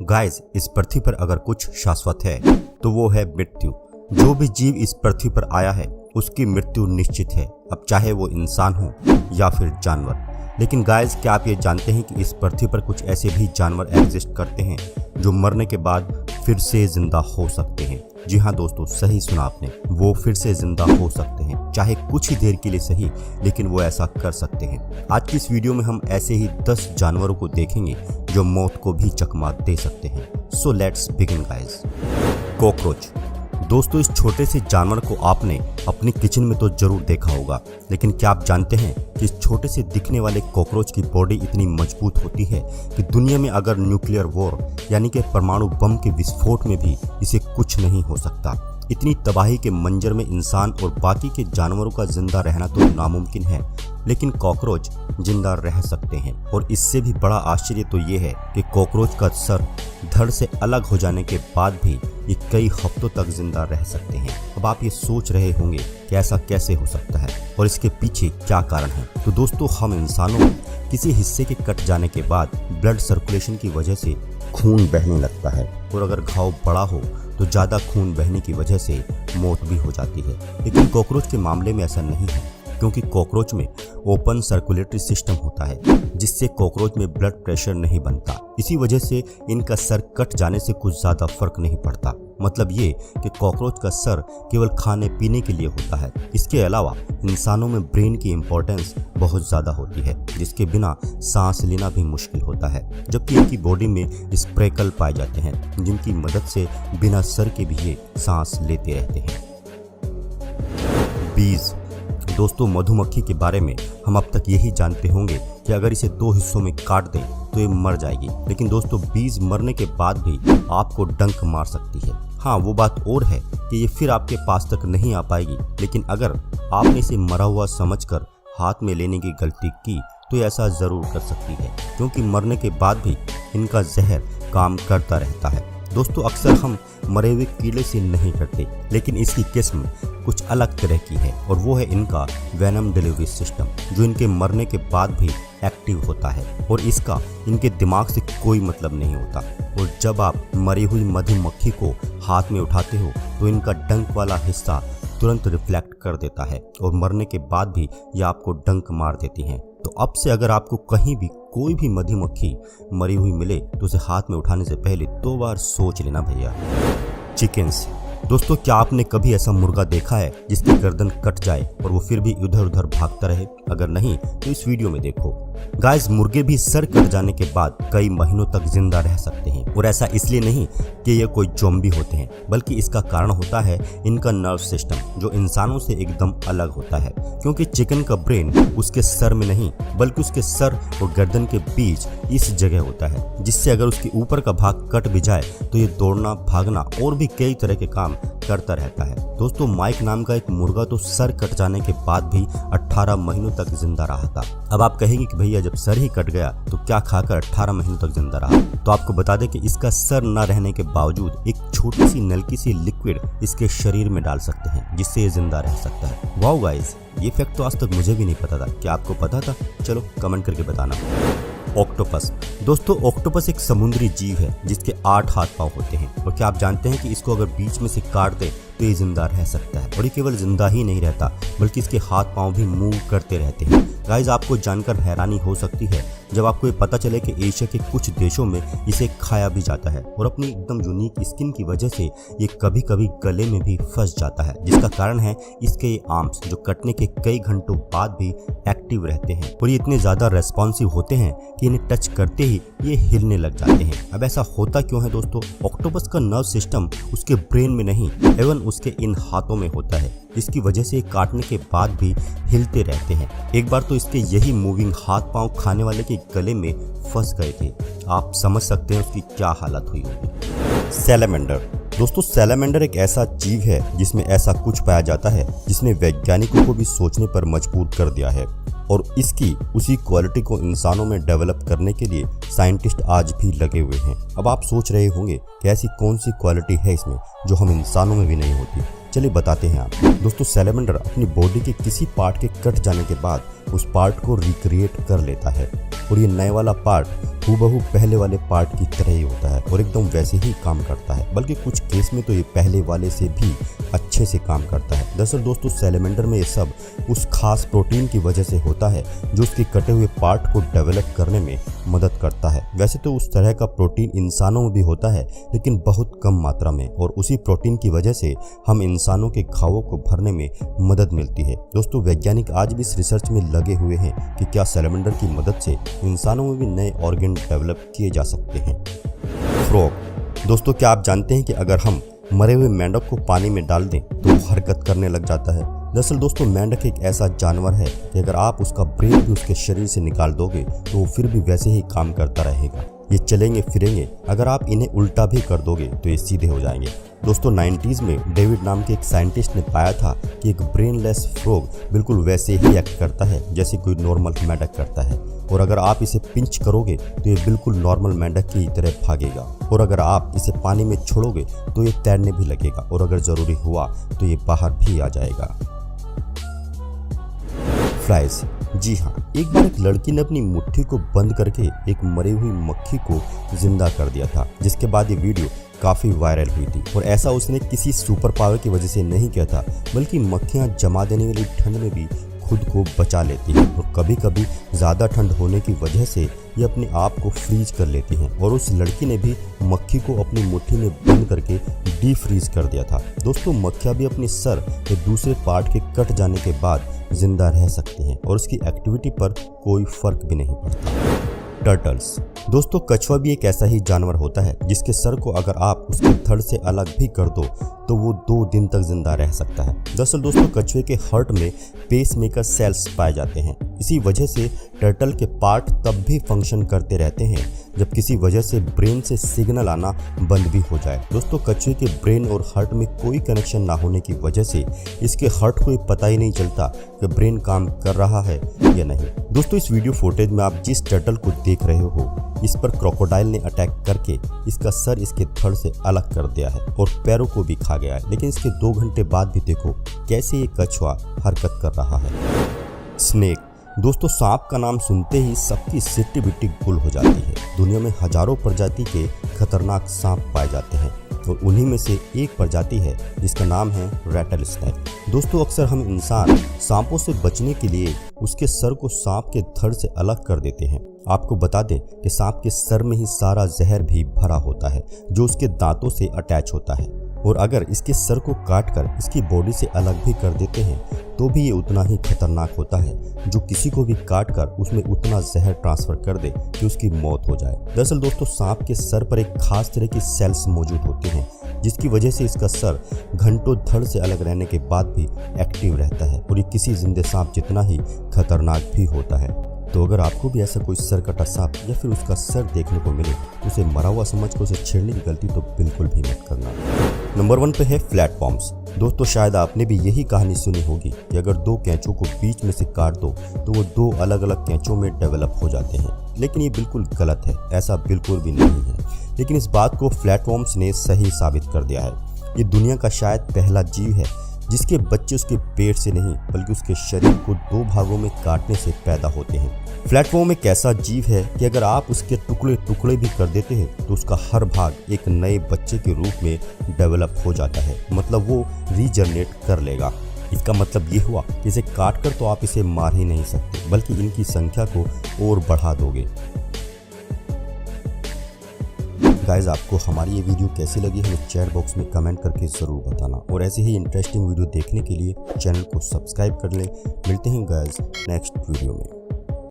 Guys, इस पृथ्वी पर अगर कुछ शाश्वत है तो वो है मृत्यु। जो भी जीव इस पृथ्वी पर आया है उसकी मृत्यु निश्चित है, अब चाहे वो इंसान हो या फिर जानवर। लेकिन गाइस, क्या आप ये जानते हैं कि इस पृथ्वी पर कुछ ऐसे भी जानवर एग्जिस्ट करते हैं जो मरने के बाद फिर से जिंदा हो सकते हैं। जी हाँ दोस्तों, सही सुना आपने, वो फिर से जिंदा हो सकते हैं, चाहे कुछ ही देर के लिए सही, लेकिन वो ऐसा कर सकते हैं। आज की इस वीडियो में हम ऐसे ही 10 जानवरों को देखेंगे जो मौत को भी चकमा दे सकते हैं। So let's begin guys. Cockroach. दोस्तों, इस छोटे से जानवर को आपने अपनी किचन में तो जरूर देखा होगा, लेकिन क्या आप जानते हैं कि इस छोटे से दिखने वाले कॉकरोच की बॉडी इतनी मजबूत होती है कि दुनिया में अगर न्यूक्लियर वॉर यानी कि परमाणु बम के विस्फोट में भी इसे कुछ नहीं हो सकता। इतनी तबाही के मंजर में इंसान और बाकी के जानवरों का जिंदा रहना तो नामुमकिन है, लेकिन कॉकरोच जिंदा रह सकते हैं। और इससे भी बड़ा आश्चर्य तो ये है कि कॉकरोच का सर धड़ से अलग हो जाने के बाद भी ये कई हफ्तों तक जिंदा रह सकते हैं। अब आप ये सोच रहे होंगे कि ऐसा कैसे हो सकता है और इसके पीछे क्या कारण है। तो दोस्तों, हम इंसानों में किसी हिस्से के कट जाने के बाद ब्लड सर्कुलेशन की वजह से खून बहने लगता है, और अगर घाव बड़ा हो तो ज़्यादा खून बहने की वजह से मौत भी हो जाती है। लेकिन कॉकरोच के मामले में ऐसा नहीं है, क्योंकि कॉकरोच में ओपन सर्कुलेटरी सिस्टम होता है, जिससे कॉकरोच में ब्लड प्रेशर नहीं बनता। इसी वजह से इनका सर कट जाने से कुछ ज़्यादा फर्क नहीं पड़ता। मतलब ये कि कॉकरोच का सर केवल खाने पीने के लिए होता है। इसके अलावा इंसानों में ब्रेन की इम्पोर्टेंस बहुत ज़्यादा होती है, जिसके बिना सांस लेना भी मुश्किल होता है। जबकि इनकी बॉडी में स्प्रेकल पाए जाते हैं, जिनकी मदद से बिना सर के भी ये सांस लेते रहते हैं। बीज। दोस्तों, मधुमक्खी के बारे में हम अब तक यही जानते होंगे कि अगर इसे 2 हिस्सों में काट दें तो ये मर जाएगी। लेकिन दोस्तों, बीज मरने के बाद भी आपको डंक मार सकती है। हाँ, वो बात और है कि ये फिर आपके पास तक नहीं आ पाएगी, लेकिन अगर आपने इसे मरा हुआ समझकर हाथ में लेने की गलती की तो ऐसा ज़रूर कर सकती है, क्योंकि मरने के बाद भी इनका जहर काम करता रहता है। दोस्तों, अक्सर हम मरे हुए कीड़े से नहीं डरते, लेकिन इसकी किस्म कुछ अलग तरह की है, और वो है इनका वेनम डिलीवरी सिस्टम, जो इनके मरने के बाद भी एक्टिव होता है, और इसका इनके दिमाग से कोई मतलब नहीं होता। और जब आप मरी हुई मधुमक्खी को हाथ में उठाते हो तो इनका डंक वाला हिस्सा तुरंत रिफ्लेक्ट कर देता है, और मरने के बाद भी ये आपको डंक मार देती हैं। तो अब से अगर आपको कहीं भी कोई भी मधुमक्खी मरी हुई मिले तो उसे हाथ में उठाने से पहले 2 बार सोच लेना भैया। चिकन्स। दोस्तों, क्या आपने कभी ऐसा मुर्गा देखा है जिसकी गर्दन कट जाए और वो फिर भी इधर उधर भागता रहे? अगर नहीं तो इस वीडियो में देखो। गाइस, मुर्गे भी सर कट जाने के बाद कई महीनों तक जिंदा रह सकते हैं, और ऐसा इसलिए नहीं कि ये कोई ज़ॉम्बी होते हैं, बल्कि इसका कारण होता है इनका नर्व सिस्टम, जो इंसानों से एकदम अलग होता है। क्योंकि चिकन का ब्रेन उसके सर में नहीं, बल्कि उसके सर और गर्दन के बीच इस जगह होता है, जिससे अगर उसके ऊपर का भाग कट भी जाए तो ये दौड़ना, भागना और भी कई तरह के काम करता रहता है। दोस्तों, माइक नाम का एक मुर्गा तो सर कट जाने के बाद भी 18 महीनों तक जिंदा रहा था। अब आप कहेंगे कि भैया, जब सर ही कट गया तो क्या खाकर 18 महीनों तक जिंदा रहा? तो आपको बता दें कि इसका सर न रहने के बावजूद एक छोटी सी नलकी सी लिक्विड इसके शरीर में डाल सकते हैं, जिससे ये जिंदा रह सकता है। वाओ गाइस, ये फैक्ट तो आज तक मुझे भी नहीं पता था। क्या आपको पता था? चलो कमेंट करके बताना। ऑक्टोपस। दोस्तों, ऑक्टोपस एक समुद्री जीव है जिसके 8 हाथ पांव होते हैं, और क्या आप जानते हैं कि इसको अगर बीच में से काट दे तो ये जिंदा रह सकता है। और ये केवल जिंदा ही नहीं रहता, बल्कि इसके हाथ पांव भी मूव करते रहते हैं। गाइस, आपको जानकर हैरानी हो सकती है जब आपको ये पता चले कि एशिया के कुछ देशों में इसे खाया भी जाता है, और अपनी एकदम यूनिक स्किन की वजह से ये कभी कभी गले में भी फंस जाता है, जिसका कारण है इसके ये आर्म्स, जो कटने के कई घंटों बाद भी एक्टिव रहते हैं, और ये इतने ज़्यादा रेस्पॉन्सिव होते हैं कि इन्हें टच करते ही ये हिलने लग जाते हैं। अब ऐसा होता क्यों है दोस्तों? ऑक्टोपस का नर्व सिस्टम उसके ब्रेन में नहीं, एवं उसके इन हाथों में होता है, जिसकी वजह से काटने के बाद भी हिलते रहते हैं। एक बार तो इसके यही मूविंग हाथ पांव खाने वाले के गले में फंस गए थे। आप समझ सकते हैं उसकी क्या हालत हुई होगी। सैलामेंडर। दोस्तों, सैलामेंडर एक ऐसा जीव है जिसमें ऐसा कुछ पाया जाता है जिसने वैज्ञानिकों को भी सोचने पर मजबूर कर दिया है, और इसकी उसी क्वालिटी को इंसानों में डेवलप करने के लिए साइंटिस्ट आज भी लगे हुए हैं। अब आप सोच रहे होंगे कि ऐसी कौन सी क्वालिटी है इसमें जो हम इंसानों में भी नहीं होती। चलिए बताते हैं आप। दोस्तों सैलेमेंडर अपनी बॉडी के किसी पार्ट के कट जाने के बाद उस पार्ट को रिक्रिएट कर लेता है और ये नए वाला पार्ट हूबहू पहले वाले पार्ट की तरह ही होता है और एकदम वैसे ही काम करता है, बल्कि कुछ केस में तो ये पहले वाले से भी अच्छे से काम करता है। दरअसल दोस्तों सैलेमेंडर में ये सब उस खास प्रोटीन की वजह से होता है जो उसके कटे हुए पार्ट को डेवलप करने में मदद करता है। वैसे तो उस तरह का प्रोटीन इंसानों में भी होता है, लेकिन बहुत कम मात्रा में, और उसी प्रोटीन की वजह से हम इंसानों के घावों को भरने में मदद मिलती है। दोस्तों वैज्ञानिक आज भी इस रिसर्च में लगे हुए हैं कि क्या सैलेमेंडर की मदद से इंसानों में भी नए ऑर्गन डेवलप किए जा सकते हैं। फ्रॉग। दोस्तों क्या आप जानते हैं कि अगर हम मरे हुए मेंढक को पानी में डाल दें तो वो हरकत करने लग जाता है। दरअसल दोस्तों मेंढक एक ऐसा जानवर है कि अगर आप उसका ब्रेन भी उसके शरीर से निकाल दोगे तो वो फिर भी वैसे ही काम करता रहेगा। ये चलेंगे फिरेंगे, अगर आप इन्हें उल्टा भी कर दोगे तो ये सीधे हो जाएंगे। दोस्तों 90s में डेविड नाम के एक साइंटिस्ट ने पाया था कि एक ब्रेनलेस फ्रॉग बिल्कुल वैसे ही एक्ट करता है जैसे कोई नॉर्मल मेंढक करता है, और अगर आप इसे पिंच करोगे तो ये बिल्कुल नॉर्मल मेंढक की तरह भागेगा, और अगर आप इसे पानी में छोड़ोगे तो ये तैरने भी लगेगा, और अगर जरूरी हुआ तो ये बाहर भी आ जाएगा। फ्लाइज। जी हाँ, एक बार एक लड़की ने अपनी मुट्ठी को बंद करके एक मरी हुई मक्खी को जिंदा कर दिया था, जिसके बाद ये वीडियो काफ़ी वायरल हुई थी। और ऐसा उसने किसी सुपर पावर की वजह से नहीं किया था, बल्कि मक्खियाँ जमा देने वाली ठंड में भी खुद को बचा लेती हैं, और कभी कभी ज़्यादा ठंड होने की वजह से ये अपने आप को फ्रीज कर लेती हैं। और उस लड़की ने भी मक्खी को अपनी मुट्ठी में बंद करके डी फ्रीज कर दिया था। दोस्तों मक्खियाँ भी अपने सर के दूसरे पार्ट के कट जाने के बाद जिंदा रह सकती हैं और उसकी एक्टिविटी पर कोई फर्क भी नहीं पड़ता। टर्टल्स। दोस्तों कछुआ भी एक ऐसा ही जानवर होता है जिसके सर को अगर आप उसके धड़ से अलग भी कर दो तो वो 2 दिन तक जिंदा रह सकता है। दरअसल दोस्तों कछुए के हार्ट में पेसमेकर सेल्स पाए जाते हैं, इसी वजह से टर्टल के पार्ट तब भी फंक्शन करते रहते हैं जब किसी वजह से ब्रेन से सिग्नल आना बंद भी हो जाए। दोस्तों कछुए के ब्रेन और हार्ट में कोई कनेक्शन ना होने की वजह से इसके हार्ट को पता ही नहीं चलता कि ब्रेन काम कर रहा है या नहीं। दोस्तों इस वीडियो फुटेज में आप जिस टर्टल को देख रहे हो, इस पर क्रोकोडाइल ने अटैक करके इसका सर इसके धड़ से अलग कर दिया है और पैरों को भी खा गया है, लेकिन इसके 2 घंटे बाद भी देखो कैसे ये कछुआ हरकत कर रहा है। स्नेक। दोस्तों सांप का नाम सुनते ही सबकी सिट्टी बिट्टी गुल हो जाती है। दुनिया में हजारों प्रजाति के खतरनाक सांप पाए जाते हैं और उन्हीं में से एक प्रजाति है जिसका नाम है रैटल स्नेक। दोस्तों अक्सर हम इंसान सांपों से बचने के लिए उसके सर को सांप के धड़ से अलग कर देते हैं। आपको बता दें कि सांप के सर में ही सारा जहर भी भरा होता है जो उसके दांतों से अटैच होता है, और अगर इसके सर को काटकर इसकी बॉडी से अलग भी कर देते हैं तो भी ये उतना ही खतरनाक होता है जो किसी को भी काटकर उसमें उतना जहर ट्रांसफर कर दे कि उसकी मौत हो जाए। दरअसल दोस्तों सांप के सर पर एक खास तरह की सेल्स मौजूद होती हैं जिसकी वजह से इसका सर घंटों धड़ से अलग रहने के बाद भी एक्टिव रहता है और ये किसी जिंदे सांप जितना ही खतरनाक भी होता है। तो अगर आपको भी ऐसा कोई सर कटा सांप या फिर उसका सर देखने को मिले तो उसे मरा हुआ समझकर उसे छेड़ने की गलती तो बिल्कुल भी मत करना। नंबर 1 पे है प्लेटफॉर्म्स। दोस्तों शायद आपने भी यही कहानी सुनी होगी कि अगर 2 कैंचों को बीच में से काट दो तो वो 2 अलग अलग कैंचों में डेवलप हो जाते हैं, लेकिन ये बिल्कुल गलत है, ऐसा बिल्कुल भी नहीं है। लेकिन इस बात को प्लेटफॉर्म्स ने सही साबित कर दिया है। ये दुनिया का शायद पहला जीव है जिसके बच्चे उसके पेट से नहीं बल्कि उसके शरीर को 2 भागों में काटने से पैदा होते हैं। प्लेटफॉर्म एक ऐसा जीव है कि अगर आप उसके टुकड़े टुकड़े भी कर देते हैं तो उसका हर भाग एक नए बच्चे के रूप में डेवलप हो जाता है, मतलब वो रीजनरेट कर लेगा। इसका मतलब ये हुआ कि इसे काट कर तो आप इसे मार ही नहीं सकते बल्कि इनकी संख्या को और बढ़ा दोगे। गाइज आपको हमारी ये वीडियो कैसी लगी हमें चैट बॉक्स में कमेंट करके ज़रूर बताना, और ऐसे ही इंटरेस्टिंग वीडियो देखने के लिए चैनल को सब्सक्राइब कर लें। मिलते हैं गाइज नेक्स्ट वीडियो में।